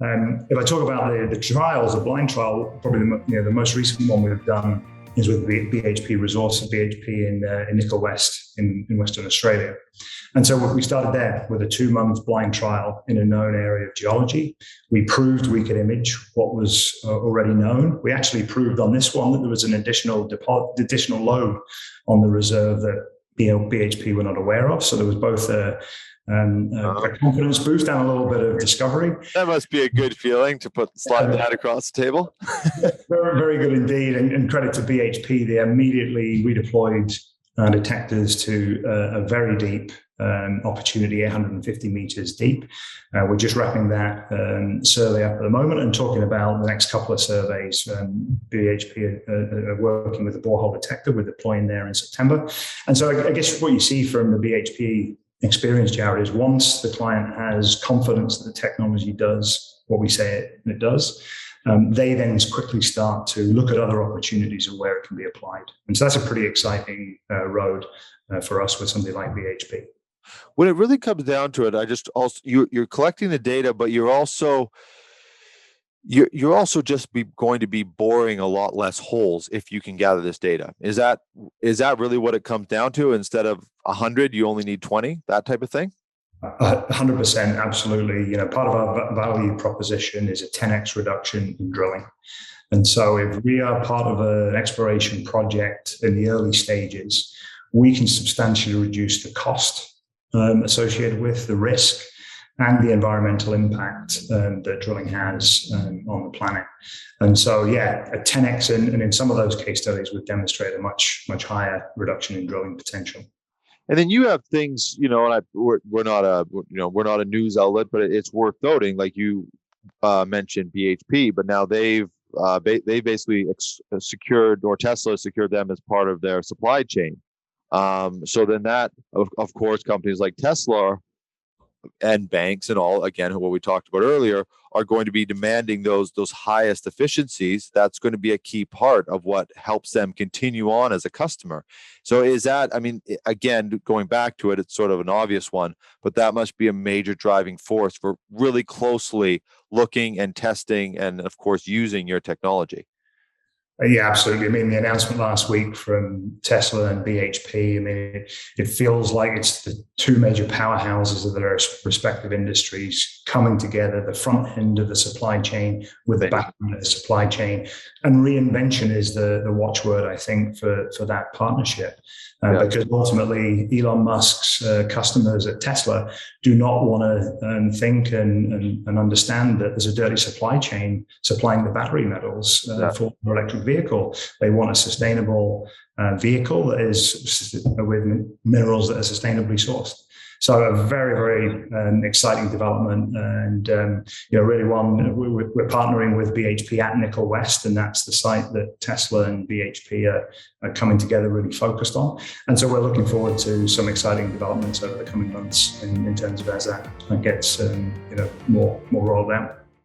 If I talk about the trials, the blind trial, probably the most recent one we've done is with BHP Resources, BHP in Nickel West in Western Australia. And so we started there with a 2-month blind trial in a known area of geology. We proved we could image what was already known. We actually proved on this one that there was an additional load on the reserve that BHP were not aware of. So there was both a confidence boost and a little bit of discovery. That must be a good feeling to slide that across the table. Very, very good indeed. And credit to BHP, they immediately redeployed detectors to a very deep opportunity, 850 meters deep. We're just wrapping that survey up at the moment and talking about the next couple of surveys. BHP are working with the borehole detector. We're deploying there in September. And so I guess what you see from the BHP experience, Jared, is once the client has confidence that the technology does what we say it does, they then quickly start to look at other opportunities and where it can be applied. And so that's a pretty exciting road for us with something like BHP. When it really comes down to it, you're collecting the data, but you're also just going to be boring a lot less holes if you can gather this data. Is that really what it comes down to? Instead of 100, you only need 20, that type of thing? 100%, absolutely. Part of our value proposition is a 10x reduction in drilling. And so if we are part of an exploration project in the early stages, we can substantially reduce the cost associated with the risk and the environmental impact that drilling has on the planet. And so, a 10x, and in some of those case studies, we've demonstrated a much, much higher reduction in drilling potential. And then you have things, and we're not a news outlet, but it's worth noting, like you mentioned BHP, but now they basically secured, or Tesla secured them as part of their supply chain. So then that, of course, companies like Tesla and banks and all, again, what we talked about earlier, are going to be demanding those highest efficiencies. That's going to be a key part of what helps them continue on as a customer. So is that, again, going back to it, it's sort of an obvious one, but that must be a major driving force for really closely looking and testing and, of course, using your technology. Yeah, absolutely. The announcement last week from Tesla and BHP, it feels like it's the two major powerhouses of their respective industries coming together, the front end of the supply chain with the back end of the supply chain. And reinvention is the watchword, I think, for that partnership. Because ultimately, Elon Musk's customers at Tesla do not want to think and understand that there's a dirty supply chain supplying the battery metals for their electric vehicle. They want a sustainable vehicle that is with minerals that are sustainably sourced. So a very, very exciting development, and really one we're partnering with BHP at Nickel West, and that's the site that Tesla and BHP are coming together really focused on. And so we're looking forward to some exciting developments over the coming months in terms of as that gets more rolled out.